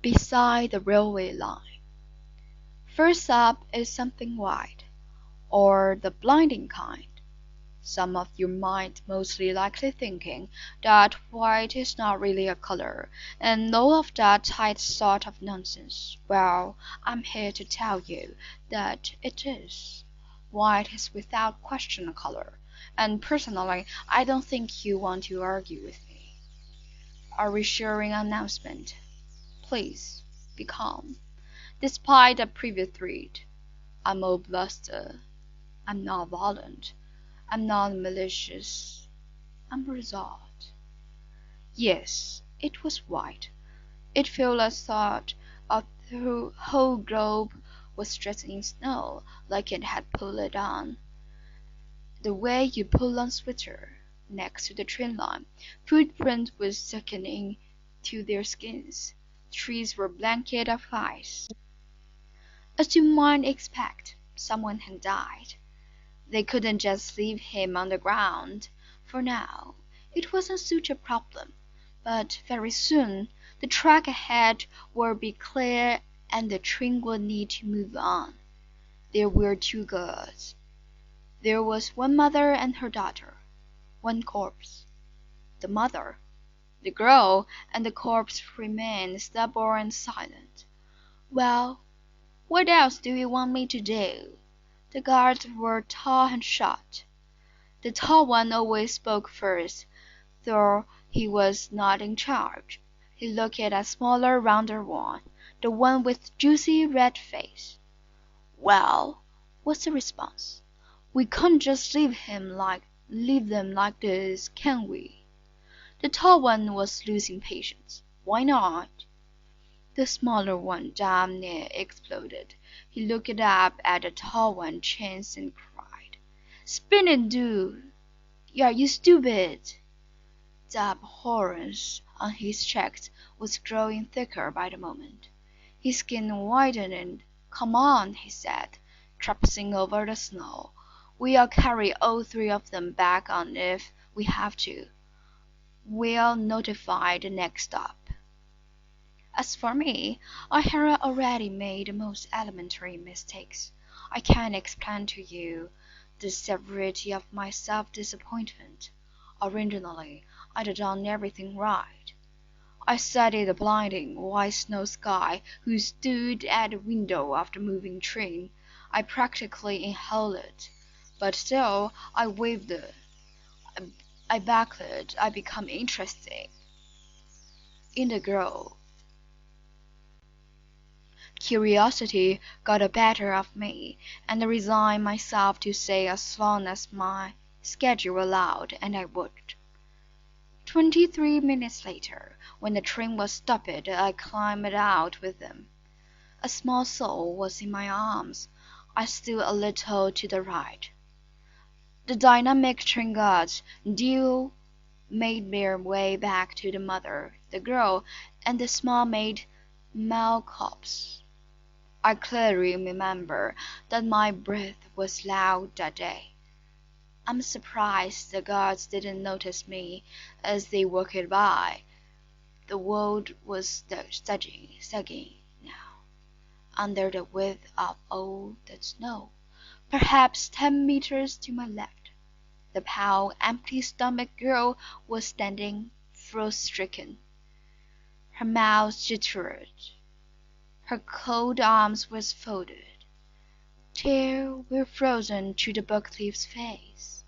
beside the railway line. First up is something white, or the blinding kind. Some of you might mostly likely thinking that white is not really a color, and all of that tight sort of nonsense. Well, I'm here to tell you that it is. White is without question a color, and personally, I don't think you want to argue with me. A reassuring announcement. Please, be calm. Despite the previous threat, I'm all bluster. I'm not violent. I'm not malicious. I'm resolved. Yes, it was white. It felt as though the whole globe was dressed in snow, like it had pulled it on. The way you pull on sweater, next to the train line, footprints were sunken into their skins. Trees were blanket of ice. As you might expect, someone had died. They couldn't just leave him on the ground. For now, it wasn't such a problem. But very soon, the track ahead would be clear and the train would need to move on. There were two girls. There was one mother and her daughter. One corpse. The mother. The girl and the corpse remained stubborn and silent. Well, what else do you want me to do? The guards were tall and short. The tall one always spoke first, though he was not in charge. He looked at a smaller, rounder one, the one with juicy red face. Well, what's the response? We can't just leave them like this, can we? The tall one was losing patience. Why not? The smaller one damn near exploded. He looked up at the tall one, chanced, and cried, "Spin it, dude! Are you stupid?" The abhorrence on his cheeks was growing thicker by the moment. His skin widened. "Come on," he said, traipsing over the snow. "We'll carry all three of them back on if we have to. We'll notify the next stop." As for me, I had already made the most elementary mistakes. I can't explain to you the severity of my self-disappointment. Originally, I'd done everything right. I studied the blinding white snow sky who stood at the window of the moving train. I practically inhaled it. But still, I wavered. I buckled. I became interested in the girl. Curiosity got the better of me, and I resigned myself to stay as long as my schedule allowed, and I would. 23 minutes later, when the train was stopped, I climbed out with them. A small soul was in my arms. I stood a little to the right. The dynamic train guards due made their way back to the mother, the girl, and the small maid Markus. I clearly remember that my breath was loud that day. I'm surprised the guards didn't notice me as they walked by. The world was sagging now, under the width of all that snow. Perhaps 10 meters to my left, the pale, empty-stomached girl was standing, frost-stricken. Her mouth jittered. Her cold arms were folded. Tears were frozen to the buck thief's face.